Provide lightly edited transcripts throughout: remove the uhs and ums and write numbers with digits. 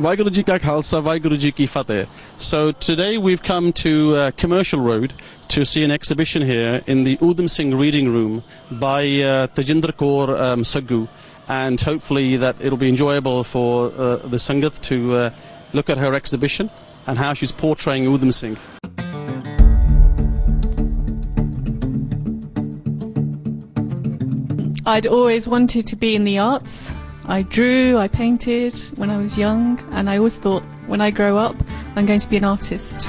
Waheguru Ji Ka Khalsa, Waheguru Ji Ki Fateh. So today we've come to Commercial Road to see an exhibition here in the Udham Singh Reading Room by Tajender Sagoo, and hopefully that it'll be enjoyable for the Sangat to look at her exhibition and how she's portraying Udham Singh. I'd always wanted to be in the arts. I drew, I painted when I was young, and I always thought, when I grow up, I'm going to be an artist.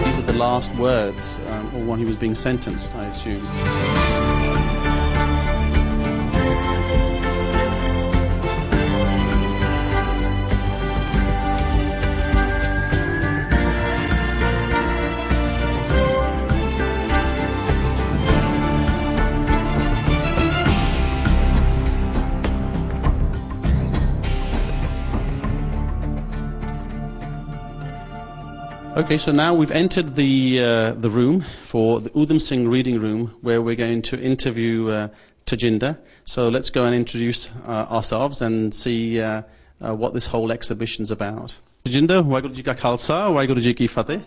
These are the last words, or when he was being sentenced, I assume. Okay, so now we've entered the room for the Udham Singh Reading Room, where we're going to interview Tajender. So let's go and introduce ourselves and see what this whole exhibition's about. Tajender, Waheguru Ji Ka Khalsa, Waheguru Ji Ki Fateh.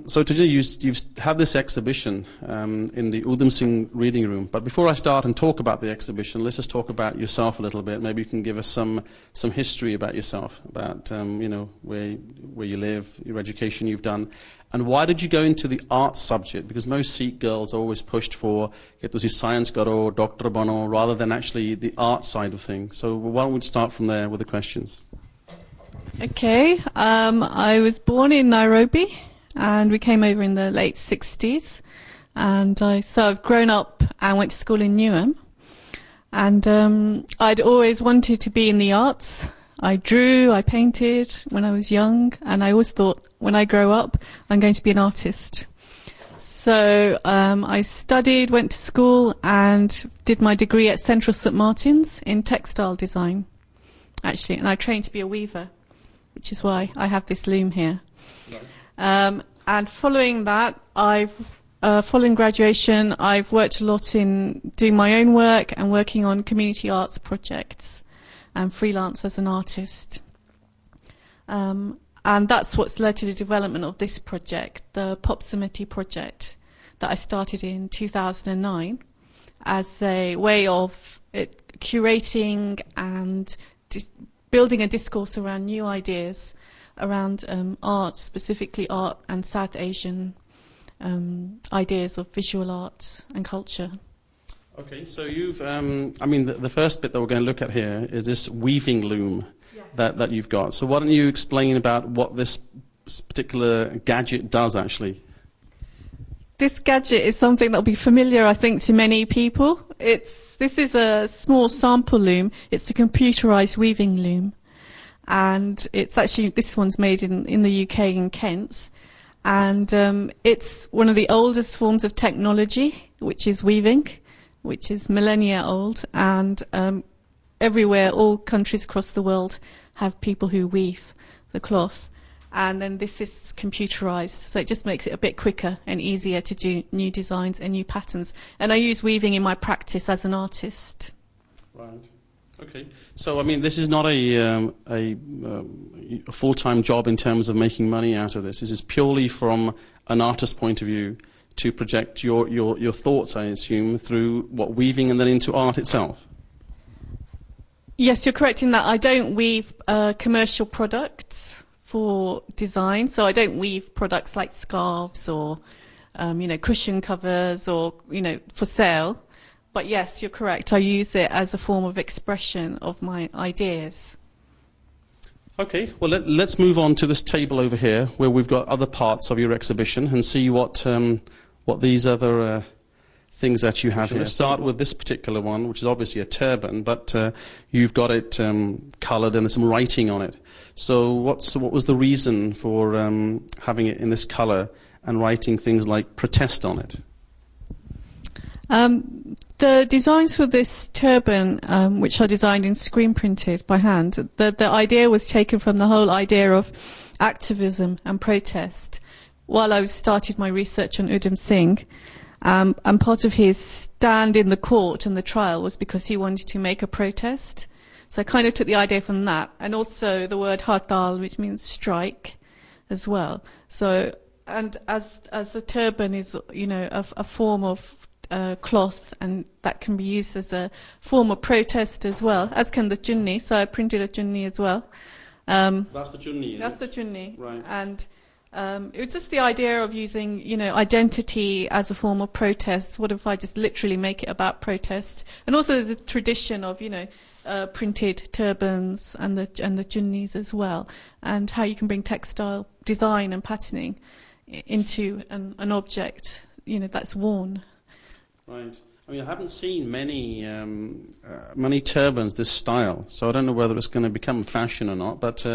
So Tajender, you've had this exhibition in the Udham Singh Reading Room. But before I start and talk about the exhibition, let's just talk about yourself a little bit. Maybe you can give us some history about yourself, about you know, where you live, your education you've done, and why did you go into the arts subject? Because most Sikh girls are always pushed for science karo, doctor bano, rather than actually the art side of things. So why don't we start from there with the questions? Okay, I was born in Nairobi, and we came over in the late 60s, and so I've grown up and went to school in Newham, and I'd always wanted to be in the arts. I drew, I painted when I was young, and I always thought, when I grow up, I'm going to be an artist. So I studied, went to school, and did my degree at Central St Martin's in textile design, actually, and I trained to be a weaver, which is why I have this loom here. Right. And following that, following graduation, I've worked a lot in doing my own work and working on community arts projects and freelance as an artist. And that's what's led to the development of this project, the Pop Samiti project that I started in 2009 as a way of curating and building a discourse around new ideas around art, specifically art and South Asian ideas of visual arts and culture. Okay, so you've, I mean, the first bit that we're going to look at here is this weaving loom that you've got. So why don't you explain about what this particular gadget does, actually? This gadget is something that will be familiar, I think, to many people. This is a small sample loom. It's a computerized weaving loom. And it's actually, this one's made in the UK in Kent. And it's one of the oldest forms of technology, which is weaving, which is millennia old. And everywhere, all countries across the world have people who weave the cloth. And then this is computerized, so it just makes it a bit quicker and easier to do new designs and new patterns. And I use weaving in my practice as an artist. Right. Okay. So, I mean, this is not a full-time job in terms of making money out of this. This is purely from an artist's point of view to project your thoughts, I assume, through what weaving and then into art itself. Yes, you're correct in that I don't weave commercial products for design. So I don't weave products like scarves or, you know, cushion covers or, you know, for sale. But yes, you're correct. I use it as a form of expression of my ideas. Okay, well, let's move on to this table over here, where we've got other parts of your exhibition, and see what these other things that you have here. Let's start with this particular one, which is obviously a turban, but you've got it coloured and there's some writing on it. So what was the reason for having it in this colour and writing things like protest on it? The designs for this turban, which are designed and screen printed by hand, the idea was taken from the whole idea of activism and protest. While I started my research on Udham Singh, And part of his stand in the court and the trial was because he wanted to make a protest. So I kind of took the idea from that, and also the word hartal, which means strike, as well. So, and as a turban is, you know, a form of cloth, and that can be used as a form of protest as well, as can the junni. So I printed a junni as well. That's the junni. That's the junni, right? And it was just the idea of using, you know, identity as a form of protest. What if I just literally make it about protest? And also the tradition of, you know, printed turbans and the junnis as well, and how you can bring textile design and patterning into an object, you know, that's worn. Right. I mean, I haven't seen many turbans this style, so I don't know whether it's going to become fashion or not. But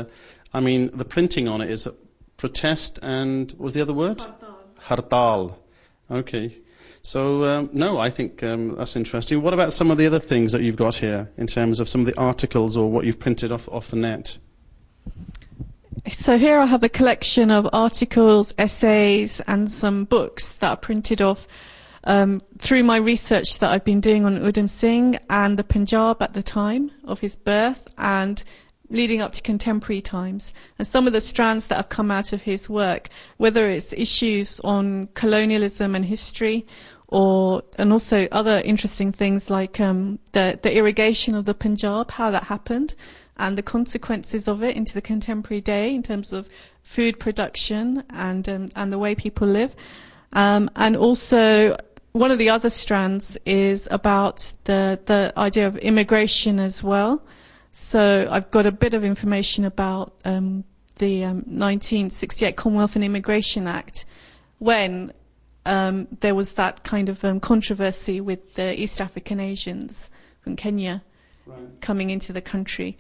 I mean, the printing on it is protest and what was the other word? Hartal. Okay. So, no, I think that's interesting. What about some of the other things that you've got here in terms of some of the articles or what you've printed off the net? So here I have a collection of articles, essays, and some books that are printed off through my research that I've been doing on Udham Singh and the Punjab at the time of his birth and leading up to contemporary times. And some of the strands that have come out of his work, whether it's issues on colonialism and history, and also other interesting things like the irrigation of the Punjab, how that happened, and the consequences of it into the contemporary day in terms of food production and the way people live. And also, one of the other strands is about the idea of immigration as well. So I've got a bit of information about the 1968 Commonwealth and Immigration Act, when there was that kind of controversy with the East African Asians from Kenya coming into the country.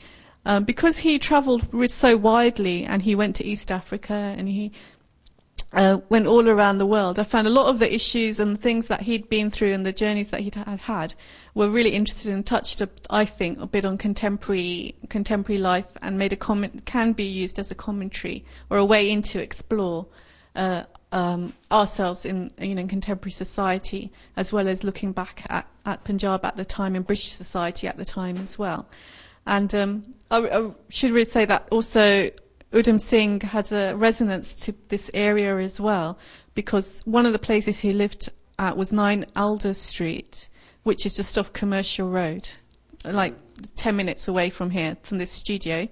Because he travelled so widely, and he went to East Africa, and he went all around the world, I found a lot of the issues and things that he'd been through and the journeys that he'd had were really interested and touched, I think, a bit on contemporary life, and made a comment, can be used as a commentary or a way in to explore ourselves in contemporary society, as well as looking back at Punjab at the time and British society at the time as well. And I should really say that also Udham Singh had a resonance to this area as well, because one of the places he lived at was 9 Alder Street, which is just off Commercial Road, like 10 minutes away from here, from this studio.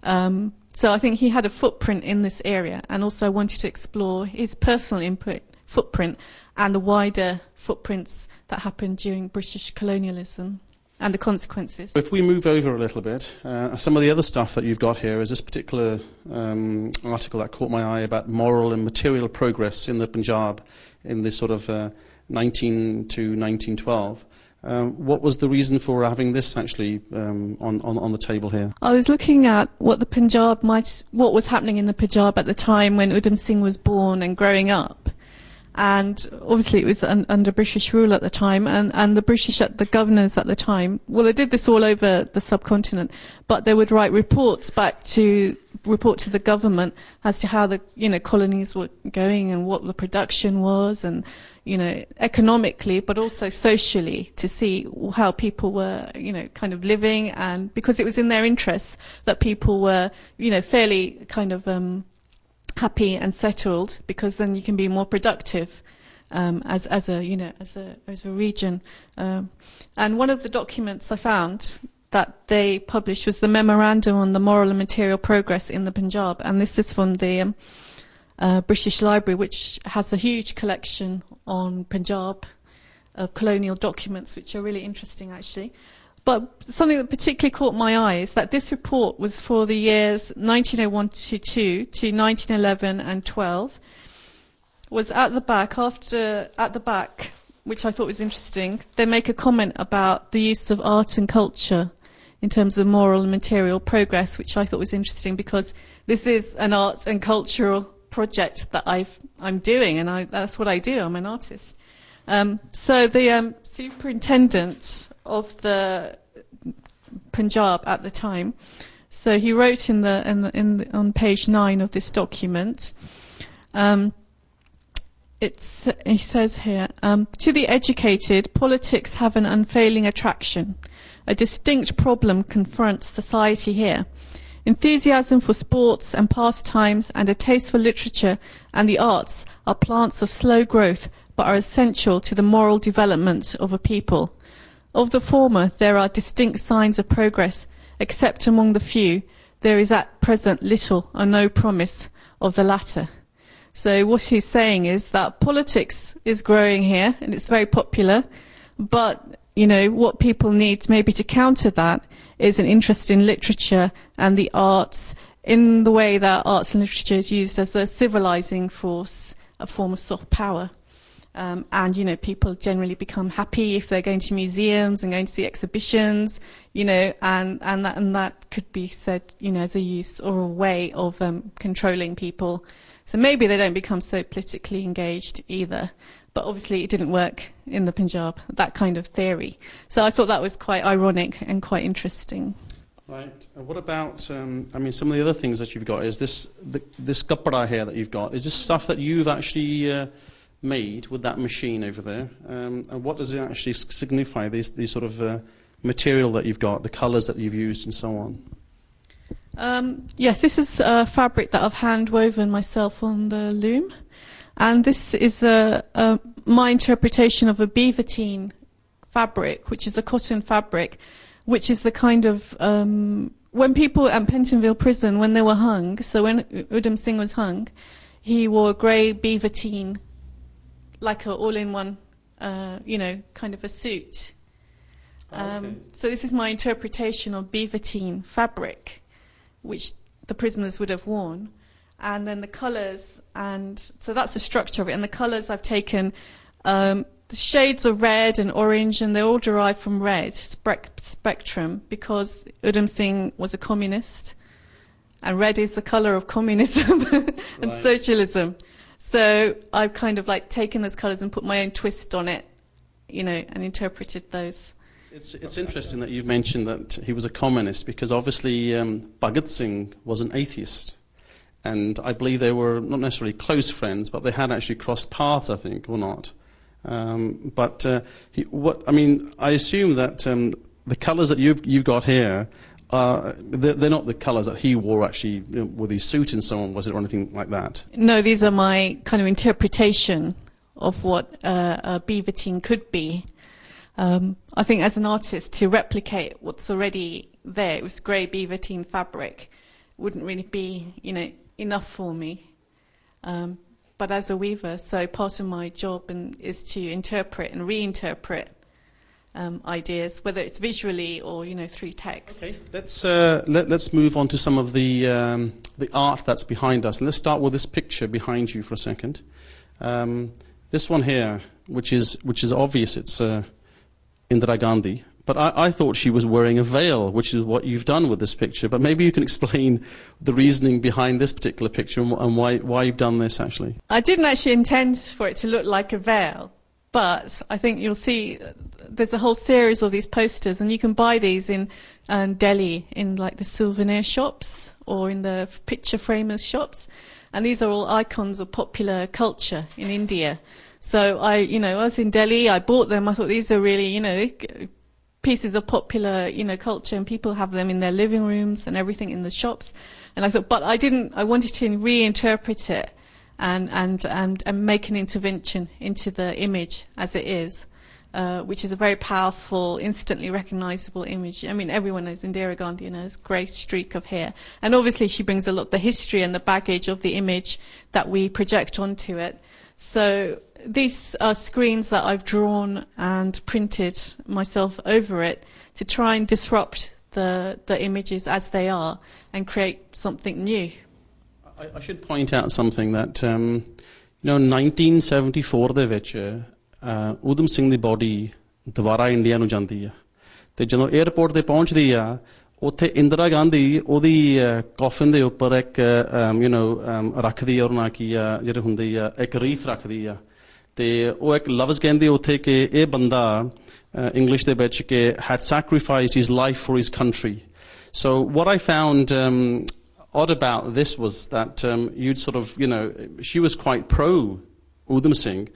So I think he had a footprint in this area, and also wanted to explore his personal footprint and the wider footprints that happened during British colonialism and the consequences. If we move over a little bit, some of the other stuff that you've got here is this particular article that caught my eye about moral and material progress in the Punjab in this sort of 19 to 1912. What was the reason for having this actually on the table here? I was looking at what was happening in the Punjab at the time when Udham Singh was born and growing up. And obviously it was under British rule at the time, and the governors at the time, well, they did this all over the subcontinent, but they would write reports to the government as to how the colonies were going and what the production was, and economically, but also socially, to see how people were kind of living, and because it was in their interest that people were fairly kind of happy and settled, because then you can be more productive as a region. And one of the documents I found that they published was the Memorandum on the Moral and Material Progress in the Punjab, and this is from the British Library, which has a huge collection on Punjab of colonial documents, which are really interesting actually. But something that particularly caught my eye is that this report was for the years 1901 to 1911 and 12. Was at the back, which I thought was interesting, they make a comment about the use of art and culture in terms of moral and material progress, which I thought was interesting, because this is an arts and cultural project that I'm doing, and that's what I do. I'm an artist. So the superintendent of the Punjab at the time, so he wrote on page 9 of this document, he says here, to the educated, politics have an unfailing attraction. A distinct problem confronts society here. Enthusiasm for sports and pastimes and a taste for literature and the arts are plants of slow growth but are essential to the moral development of a people. Of the former, there are distinct signs of progress, except among the few. There is at present little or no promise of the latter. So what he's saying is that politics is growing here and it's very popular, but what people need maybe to counter that is an interest in literature and the arts in the way that arts and literature is used as a civilizing force, a form of soft power. And people generally become happy if they're going to museums and going to see exhibitions, and that could be said, as a use or a way of controlling people. So maybe they don't become so politically engaged either. But obviously it didn't work in the Punjab, that kind of theory. So I thought that was quite ironic and quite interesting. Right. What about, some of the other things that you've got? Is this kapda here that you've got, is this stuff that you've actually made with that machine over there? And what does it actually signify, these sort of material that you've got, the colours that you've used and so on? Yes, this is fabric that I've hand woven myself on the loom. And this is my interpretation of a beavertine fabric, which is a cotton fabric, which is the kind of, when people at Pentonville prison, when they were hung, so when Udham Singh was hung, he wore a grey beavertine, like an all-in-one, kind of a suit. Okay. So this is my interpretation of beavertine fabric, which the prisoners would have worn. And then the colours, and so that's the structure of it. And the colours I've taken, the shades of red and orange, and they're all derived from red spectrum, because Udham Singh was a communist, and red is the colour of communism and socialism. So I've kind of taken those colours and put my own twist on it, and interpreted those. It's interesting that you've mentioned that he was a communist, because obviously Bhagat Singh was an atheist. And I believe they were not necessarily close friends, but they had actually crossed paths, I think, or not. I assume that the colours that you've got here, they're not the colours that he wore actually with his suit and so on, was it, or anything like that? No, these are my kind of interpretation of what a beavertine could be. I think as an artist, to replicate what's already there, it was grey beavertine fabric, wouldn't really be, enough for me. But as a weaver, so part of my job is to interpret and reinterpret ideas, whether it's visually or through text. Okay. Let's move on to some of the art that's behind us. And let's start with this picture behind you for a second. This one here, which is obvious, it's Indira Gandhi. But I thought she was wearing a veil, which is what you've done with this picture. But maybe you can explain the reasoning behind this particular picture and why you've done this, actually. I didn't actually intend for it to look like a veil, but I think you'll see there's a whole series of these posters, and you can buy these in Delhi in the souvenir shops or in the picture framers shops. And these are all icons of popular culture in India. So I was in Delhi, I bought them, I thought these are really, pieces of popular, culture, and people have them in their living rooms and everything in the shops. And I thought, but I wanted to reinterpret it and make an intervention into the image as it is, which is a very powerful, instantly recognizable image. I mean, everyone knows Indira Gandhi, this grey streak of hair. And obviously she brings a lot, the history and the baggage of the image that we project onto it. So these are screens that I've drawn and printed myself over it to try and disrupt the images as they are and create something new. I should point out something that, 1974 ਦੇ ਵਿੱਚ ਊਧਮ ਸਿੰਘ ਦੀ body ਦੁਬਾਰਾ India ਨੂੰ ਜਾਂਦੀ ਆ ਤੇ ਜਦੋਂ airport ਤੇ ਪਹੁੰਚਦੀ ਆ ਉੱਥੇ ਇੰਦਰਾ ਗਾਂਧੀ ਉਹਦੀ ਕੌਫਨ ਦੇ ਉੱਪਰ ਇੱਕ ਰੱਖਦੀ ਆ, ਔਰ ਨਾ ਕੀ ਆ ਜਿਹੜੇ ਹੁੰਦੀ ਆ ਇੱਕ ਰੀਥ ਰੱਖਦੀ ਆ ਤੇ ਉਹ ਇੱਕ ਲਫ਼ਜ਼ ਕਹਿੰਦੇ ਉੱਥੇ ਕਿ ਇਹ ਬੰਦਾ ਇੰਗਲਿਸ਼ ਦੇ ਵਿੱਚ ਕਿ had sacrificed his life for his country. So what I found odd about this was that you'd sort of, she was quite pro Udham Singh,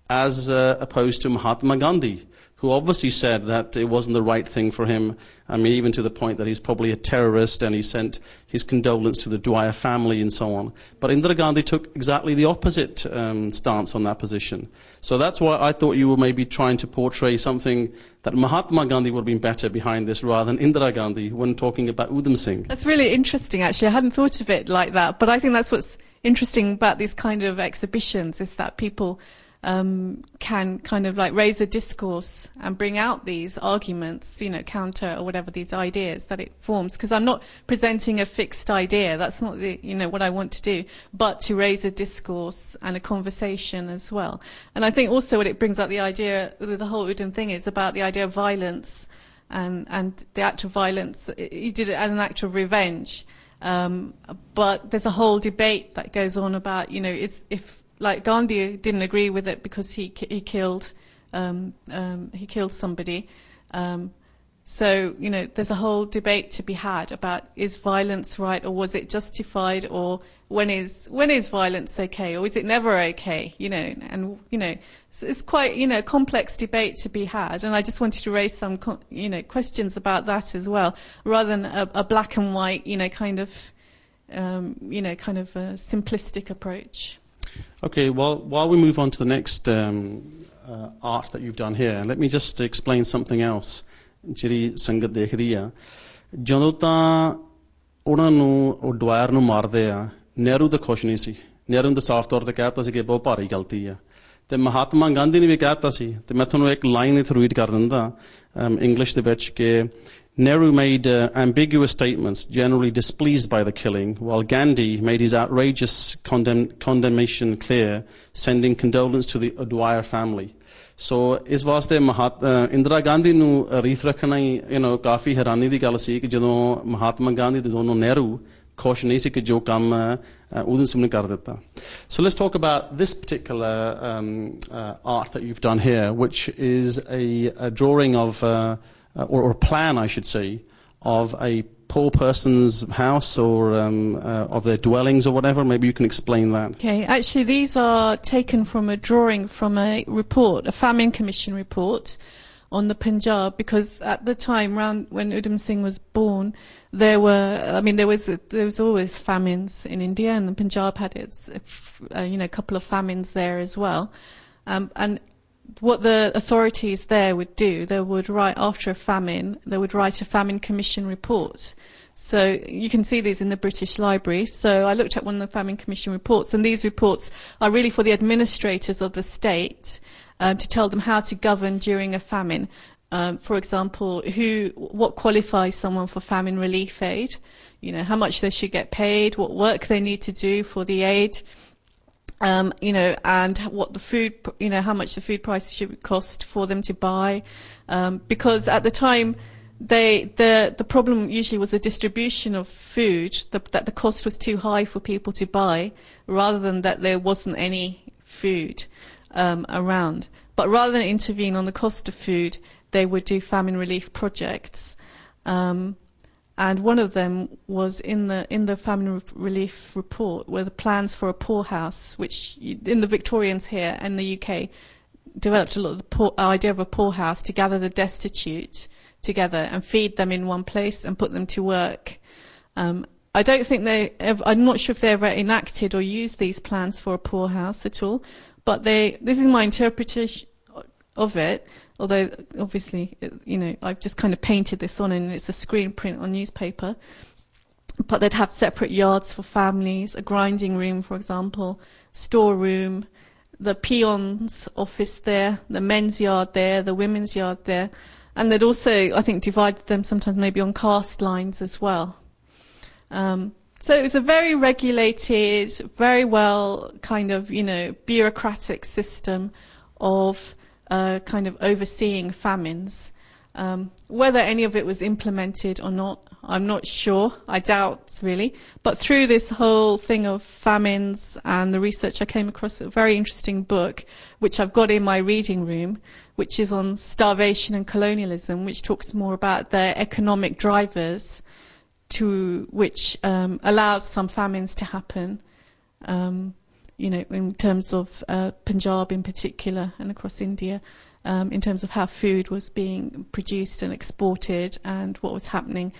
as opposed to Mahatma Gandhi, who obviously said that it wasn't the right thing for him. I mean, even to the point that he's probably a terrorist, and he sent his condolence to the Dwyer family and so on. But Indira Gandhi took exactly the opposite stance on that position. So that's why I thought you were maybe trying to portray something that Mahatma Gandhi would have been better behind this rather than Indira Gandhi when talking about Udham Singh. That's really interesting, actually. I hadn't thought of it like that. But I think that's what's interesting about these kind of exhibitions, is that people can kind of like raise a discourse and bring out these arguments, counter or whatever these ideas that it forms. Because I'm not presenting a fixed idea. That's not what I want to do, but to raise a discourse and a conversation as well. And I think also what it brings out the idea, the whole Udham thing is about the idea of violence and the act of violence. He did it as an act of revenge. But there's a whole debate that goes on about, if like Gandhi didn't agree with it because he killed somebody. So there's a whole debate to be had about, is violence right, or was it justified, or when is violence okay, or is it never okay? So it's quite a complex debate to be had, and I just wanted to raise some questions about that as well, rather than a black and white kind of simplistic approach. Okay, well, while we move on to the next art that you've done here, let me just explain something else. ਜਿਹੜੀ ਸੰਗਤ ਦੇਖਦੀ ਆ, ਜਦੋਂ ਤਾਂ ਉਹਨਾਂ ਨੂੰ ਉਹ ਡਵਾਇਰ ਨੂੰ ਮਾਰਦੇ ਆ, ਨਹਿਰੂ ਤਾਂ ਖੁਸ਼ ਨਹੀਂ ਸੀ। ਨਹਿਰੂ ਨੇ ਤਾਂ ਸਾਫ਼ ਤੌਰ ਤੇ ਕਹਿਤਾ ਸੀ ਕਿ ਬਹੁਤ ਭਾਰੀ ਗਲਤੀ ਆ, ਤੇ ਮਹਾਤਮਾ ਗਾਂਧੀ ਨੇ ਵੀ ਕਹਿਤਾ ਸੀ। ਤੇ ਮੈਂ ਤੁਹਾਨੂੰ ਇੱਕ ਲਾਈਨ ਇੱਥੇ ਰੀਡ ਕਰ ਦਿੰਦਾ ਇੰਗਲਿਸ਼ ਦੇ ਵਿੱਚ ਕਿ Nehru made ambiguous statements, generally displeased by the killing, while Gandhi made his outrageous condemnation clear, sending condolence to the Dwyer family. So ਇਸ ਵਾਸਤੇ ਇੰਦਰਾ ਗਾਂਧੀ ਨੂੰ ਰੀਸ ਰੱਖਣਾ ਹੀ ਕਾਫੀ ਹੈਰਾਨੀ ਦੀ ਗੱਲ ਸੀ ਕਿ ਜਦੋਂ ਮਹਾਤਮਾ ਗਾਂਧੀ ਤੇ ਦੋਨੋਂ ਨਹਿਰੂ ਖੁਸ਼ ਨਹੀਂ ਸੀ ਕਿ ਜੋ ਕੰਮ ਊਧਮ ਸਿੰਘ ਨੇ ਕਰ ਦਿੱਤਾ. So let's talk about this particular art that you've done here, which is a drawing of or a plan, I should say, of a poor person's house or of their dwellings or whatever. Maybe you can explain that. Okay, actually these are taken from a drawing from a report, a Famine Commission report on the Punjab, because at the time around when Udham Singh was born, there was always famines in India, and the Punjab had its a couple of famines there as well, and what the authorities there would do, they would write, after a famine, they would write a Famine Commission report. So you can see these in the British Library. So I looked at one of the Famine Commission reports, and these reports are really for the administrators of the state to tell them how to govern during a famine. For example, what qualifies someone for famine relief aid, how much they should get paid, what work they need to do for the aid, and what the food, how much the food prices should cost for them to buy, because at the time, the problem usually was the distribution of food, that the cost was too high for people to buy, rather than that there wasn't any food around. But rather than intervene on the cost of food, they would do famine relief projects. And one of them was in the famine relief report, were the plans for a poorhouse, which in the Victorians here and the UK developed a lot of the idea of a poorhouse to gather the destitute together and feed them in one place and put them to work. I don't think I'm not sure if they ever enacted or used these plans for a poorhouse at all, but this is my interpretation of it. Although, obviously, I've just kind of painted this on, and it's a screen print on newspaper. But they'd have separate yards for families, a grinding room, for example, storeroom, the peons' office there, the men's yard there, the women's yard there. And they'd also, I think, divided them sometimes maybe on caste lines as well. So it was a very regulated, very well kind of, bureaucratic system of kind of overseeing famines. Whether any of it was implemented or not, I'm not sure. I doubt, really. But through this whole thing of famines and the research, I came across a very interesting book, which I've got in my reading room, which is on starvation and colonialism, which talks more about the economic drivers to which allowed some famines to happen. in terms of Punjab in particular and across India, in terms of how food was being produced and exported and what was happening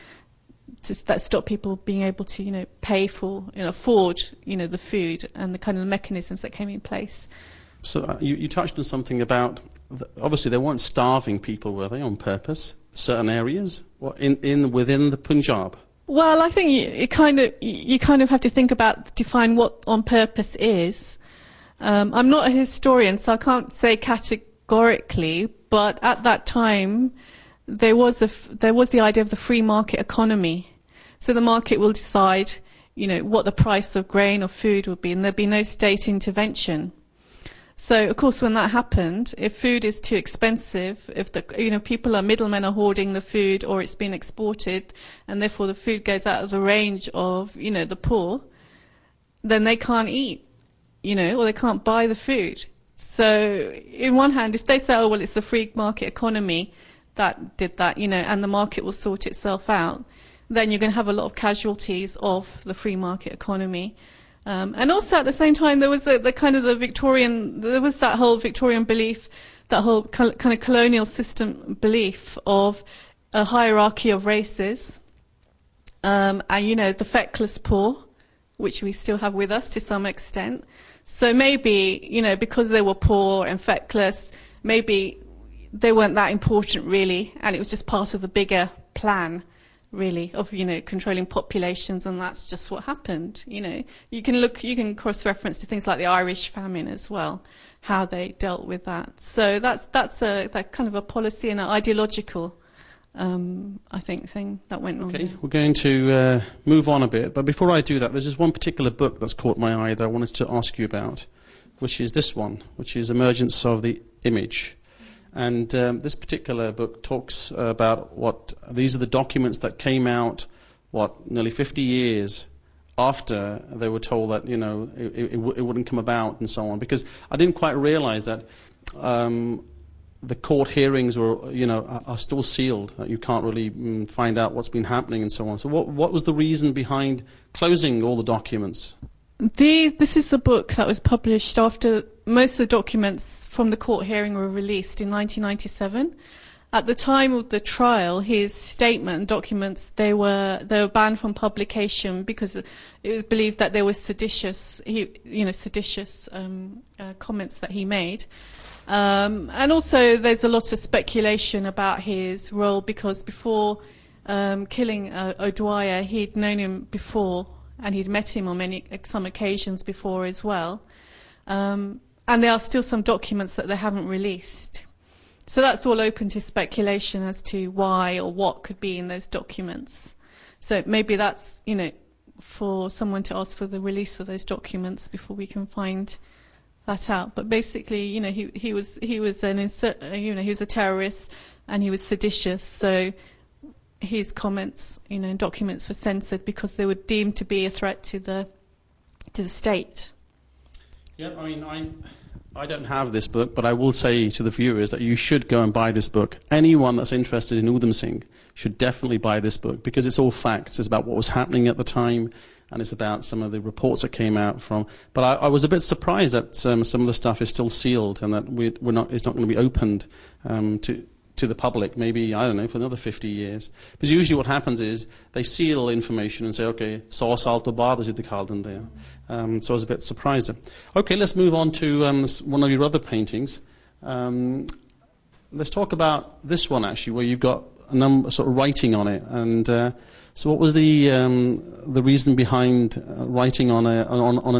that stopped people being able to, pay for, afford, the food and the kind of mechanisms that came in place. So you touched on something about, obviously they weren't starving people, were they, on purpose? Certain areas, within the Punjab. Well, I think you kind of have to define what on purpose is. I'm not a historian, so I can't say categorically, but at that time there was the idea of the free market economy. So the market will decide, what the price of grain or food would be, and there'd be no state intervention. So, of course, when that happened, if food is too expensive, if middlemen are hoarding the food or it's been exported, and therefore the food goes out of the range of, the poor, then they can't eat, or they can't buy the food. So, in one hand, if they say, oh, well, it's the free market economy that did that, and the market will sort itself out, then you're going to have a lot of casualties of the free market economy. And also at the same time, there was that whole Victorian belief, that whole kind of colonial system belief of a hierarchy of races, and the feckless poor, which we still have with us to some extent. So maybe, because they were poor and feckless, maybe they weren't that important really, and it was just part of the bigger plan, really, of controlling populations, and that's just what happened. You can cross-reference to things like the Irish famine as well, how they dealt with that. So that's that kind of a policy and an ideological, I think, thing that went on. Okay, we're going to move on a bit, but before I do that, there's just one particular book that's caught my eye that I wanted to ask you about, which is this one, which is Emergence of the Image. And this particular book talks about these are the documents that came out, nearly 50 years after they were told that, it wouldn't come about and so on. Because I didn't quite realize that the court hearings are still sealed, that you can't really find out what's been happening and so on. So what was the reason behind closing all the documents? This is the book that was published after most of the documents from the court hearing were released in 1997. At the time of the trial, his statement documents, they were banned from publication because it was believed that there were seditious comments that he made. And also there's a lot of speculation about his role, because before killing O'Dwyer, he'd known him before, and he'd met him on some occasions before as well. And there are still some documents that they haven't released. So that's all open to speculation as to why or what could be in those documents. So maybe that's, for someone to ask for the release of those documents before we can find that out. But basically, he was a terrorist, and he was seditious. So his comments, and documents were censored because they were deemed to be a threat to the state. Yeah, I don't have this book, but I will say to the viewers that you should go and buy this book. Anyone that's interested in Udham Singh should definitely buy this book, because it's all facts. It's about what was happening at the time, and it's about some of the reports that came out from. But I was a bit surprised that some of the stuff is still sealed, and that it's not going to be opened to the public, maybe, I don't know, for another 50 years. Because usually what happens is they seal information and say, okay, 100 saal to baad ਅਸੀਂ ਦਿਖਾ ਦਿੰਦੇ ਆ. So I was a bit surprised. Okay, let's move on to one of your other paintings. Let's talk about this one, actually, where you've got a number sort of writing on it. And so what was the reason behind writing on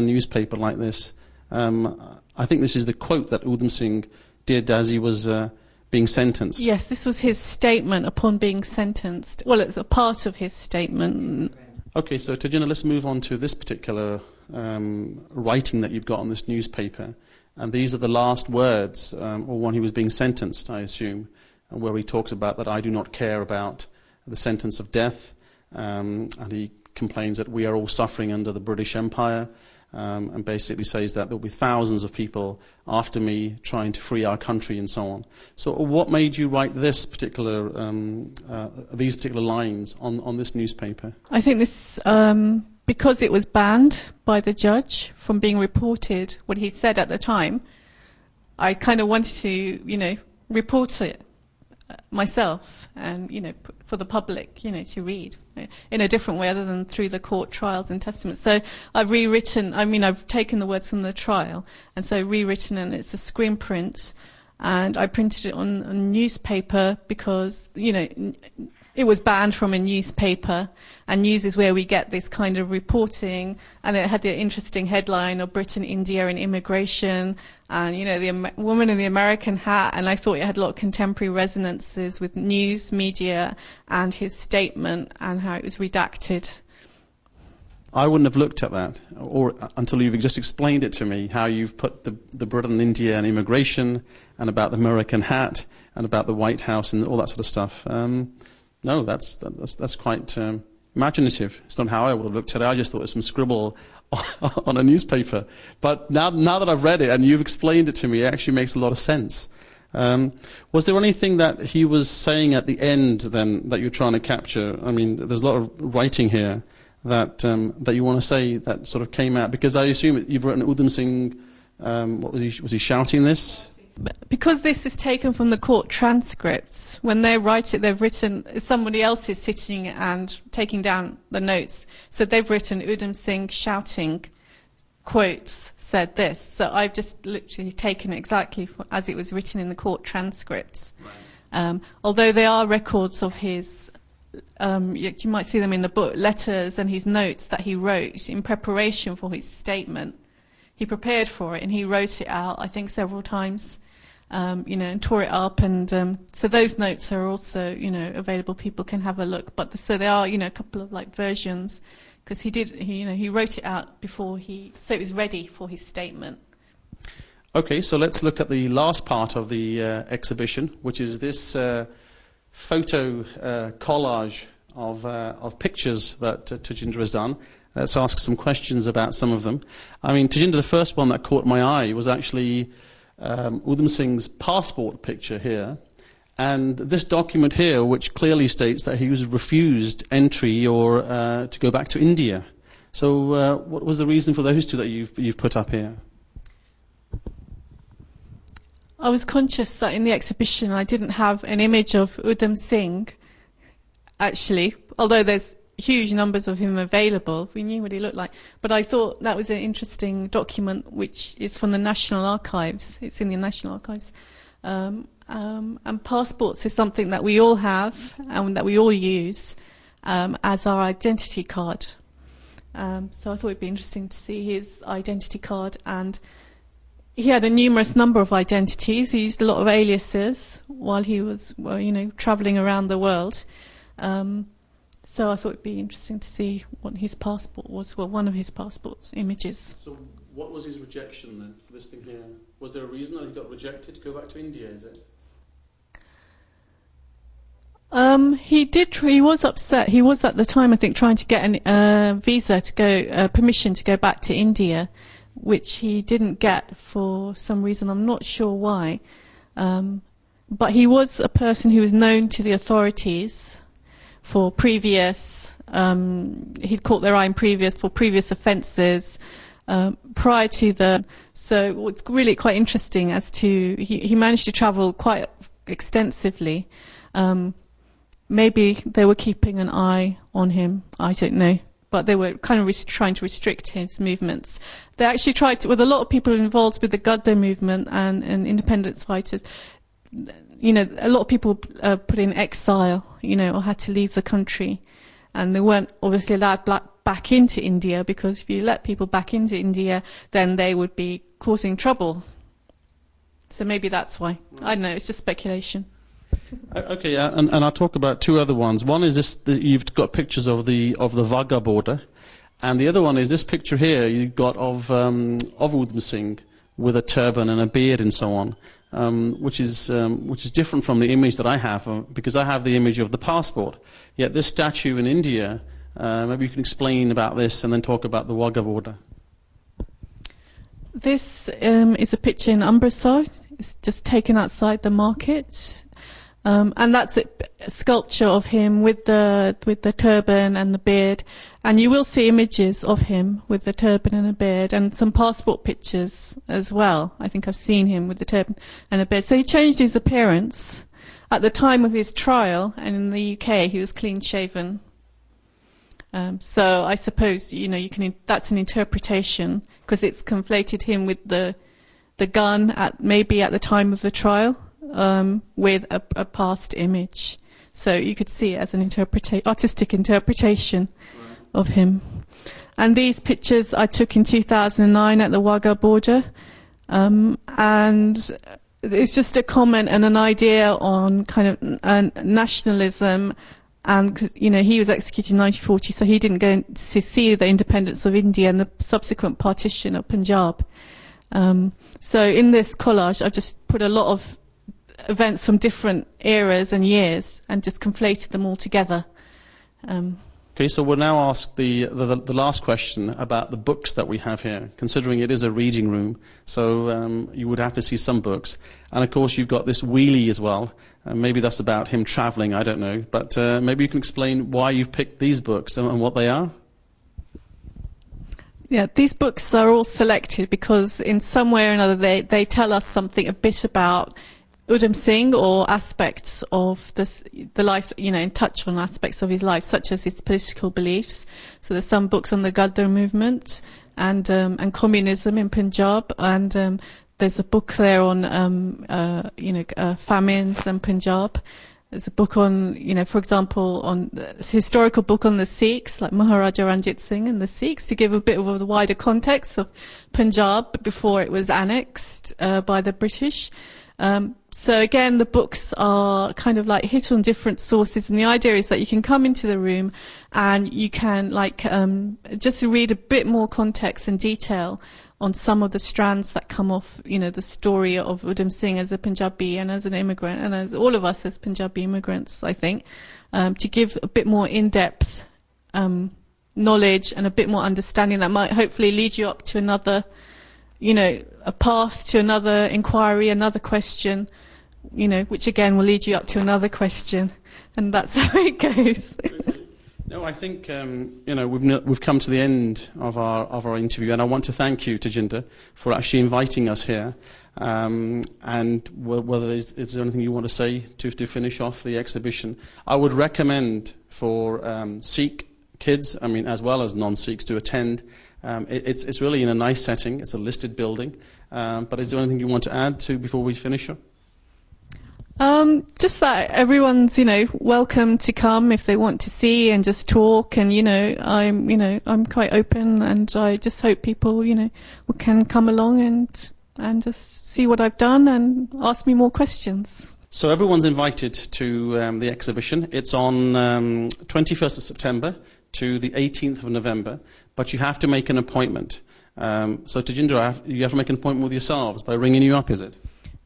a newspaper like this? I think this is the quote that Udham Singh did as he was being sentenced. Yes, this was his statement upon being sentenced. Well, it's a part of his statement. Okay, so Tajender, let's move on to this particular writing that you've got on this newspaper. And these are the last words, or when he was being sentenced, I assume, where he talks about that I do not care about the sentence of death. And he complains that we are all suffering under the British Empire. And basically says that there will be thousands of people after me trying to free our country and so on. So what made you write these particular lines on this newspaper? I think this because it was banned by the judge from being reported, what he said at the time, I kind of wanted to, report it myself and, for the public, to read in a different way other than through the court trials and testaments. So I've rewritten, I've taken the words from the trial and so rewritten, and it's a screen print, and I printed it on newspaper because, it was banned from a newspaper, and news is where we get this kind of reporting, and it had the interesting headline of Britain, India and immigration, and the woman in the American hat, and I thought it had a lot of contemporary resonances with news, media, and his statement, and how it was redacted. I wouldn't have looked at that or until you've just explained it to me, how you've put the Britain, India and immigration, and about the American hat, and about the White House and all that sort of stuff. No, that's quite imaginative. It's not how I would have looked at it. I just thought it was some scribble on a newspaper. But now that I've read it and you've explained it to me, it actually makes a lot of sense. Was there anything that he was saying at the end then that you're trying to capture? There's a lot of writing here that you want to say that sort of came out, because I assume you've written Udham Singh. What was he shouting this? Because this is taken from the court transcripts, when they write it, they've written, somebody else is sitting and taking down the notes. So they've written Udham Singh shouting, quotes, said this. So I've just literally taken it exactly as it was written in the court transcripts. Right. Although they are records of his, you might see them in the book, letters and his notes that he wrote in preparation for his statement. He prepared for it and he wrote it out, I think, several times, and tore it up. And so those notes are also, available. People can have a look. But so there are, a couple of versions, because he wrote it out before so it was ready for his statement. Okay, so let's look at the last part of the exhibition, which is this photo collage of pictures that Tajender has done. Let's ask some questions about some of them. Tajender, the first one that caught my eye was actually Udham Singh's passport picture here, and this document here, which clearly states that he was refused entry or to go back to India. So what was the reason for those two that you've put up here? I was conscious that in the exhibition I didn't have an image of Udham Singh, actually, although there's huge numbers of him available. We knew what he looked like. But I thought that was an interesting document, which is from the National Archives. It's in the National Archives. And passports is something that we all have and that we all use as our identity card. So I thought it'd be interesting to see his identity card. And he had a numerous number of identities. He used a lot of aliases while he was, travelling around the world. So I thought it'd be interesting to see what his passport was, one of his passport images. So what was his rejection then for this thing here? Was there a reason that he got rejected to go back to India, is it? He was upset. He was at the time, I think, trying to get a visa to go, permission to go back to India, which he didn't get for some reason. I'm not sure why. But he was a person who was known to the authorities for previous, he'd caught their eye for previous offences prior to so what's really quite interesting as to, he managed to travel quite extensively. Maybe they were keeping an eye on him, I don't know, but they were kind of trying to restrict his movements. They actually tried to, with a lot of people involved with the Gadda movement and independence fighters, a lot of people put in exile, or had to leave the country. And they weren't obviously allowed back into India, because if you let people back into India, then they would be causing trouble. So maybe that's why. I don't know, it's just speculation. Okay, and I'll talk about two other ones. One is this, you've got pictures of the Wagah border, and the other one is this picture here you've got of Udham Singh with a turban and a beard and so on. Which is different from the image that I have, because I have the image of the passport. Yet this statue in India, maybe you can explain about this and then talk about the Wagah border. This is a picture in Amritsar. It's just taken outside the market. And that's a sculpture of him with the turban and the beard. And you will see images of him with the turban and a beard, and some passport pictures as well. I think I've seen him with the turban and a beard. So he changed his appearance. At the time of his trial, and in the UK, he was clean-shaven. So I suppose, you know, that's an interpretation, because it's conflated him with the gun maybe at the time of the trial, with a past image. So you could see it as an artistic interpretation of him. And these pictures I took in 2009 at the Wagah border, and it's just a comment and an idea on kind of nationalism. And, you know, he was executed in 1940, so he didn't go to see the independence of India and the subsequent partition of Punjab. So in this collage, I've just put a lot of events from different eras and years and just conflated them all together. Okay, so we'll now ask the last question about the books that we have here, considering it is a reading room, so you would have to see some books. And of course you've got this wheelie as well. Maybe that's about him travelling, I don't know. But maybe you can explain why you've picked these books and what they are? Yeah, these books are all selected because in some way or another they tell us something a bit about Udham Singh, or aspects of the life, you know, in touch on aspects of his life, such as his political beliefs. So there's some books on the Gadar movement and communism in Punjab, and there's a book there on famines in Punjab. There's a book on, you know, for example, on a historical book on the Sikhs, like Maharaja Ranjit Singh and the Sikhs, to give a bit of a wider context of Punjab before it was annexed by the British. So again, the books are kind of like hit on different sources, and the idea is that you can come into the room and you can just read a bit more context and detail on some of the strands that come off, you know, the story of Udham Singh as a Punjabi and as an immigrant, and as all of us as Punjabi immigrants, I think, to give a bit more in-depth knowledge and a bit more understanding that might hopefully lead you up to another, you know, a path to another inquiry, another question, you know, which again will lead you up to another question, and that's how it goes. No, I think you know, we've come to the end of our interview, and I want to thank you, Tajender, for actually inviting us here. And whether is there anything you want to say to finish off the exhibition? I would recommend for Sikh kids, I mean, as well as non-Sikhs, to attend. It's really in a nice setting. It's a listed building. But is there anything you want to add to before we finish up? Just that everyone's, you know, welcome to come if they want to see and just talk. And I'm quite open, and I just hope people, you know, can come along and just see what I've done and ask me more questions. So everyone's invited to the exhibition. It's on 21st of September to the 18th of November, but you have to make an appointment. So Tajender, you have to make an appointment with yourselves by ringing you up, is it?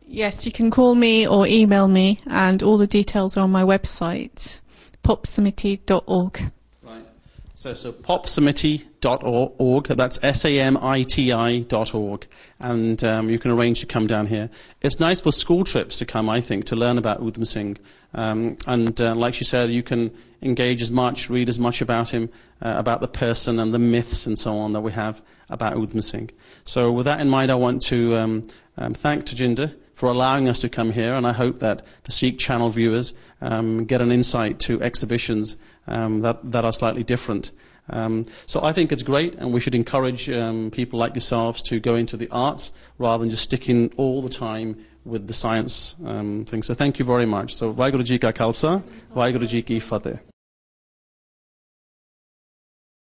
Yes, you can call me or email me, and all the details are on my website, popsamiti.org. Right. So popsamiti.org, that's SAMITI.org, and you can arrange to come down here. It's nice for school trips to come, I think, to learn about Udham Singh. And like she said, you can engage as much, read as much about him, about the person and the myths and so on that we have about Udham Singh. So with that in mind, I want to thank Tajender for allowing us to come here, and I hope that the Sikh channel viewers get an insight to exhibitions that are slightly different. So I think it's great, and we should encourage people like yourselves to go into the arts rather than just sticking all the time with the science thing. So thank you very much. So Vaheguru Ji Ka Khalsa, Vaheguru Ji Ki Fateh.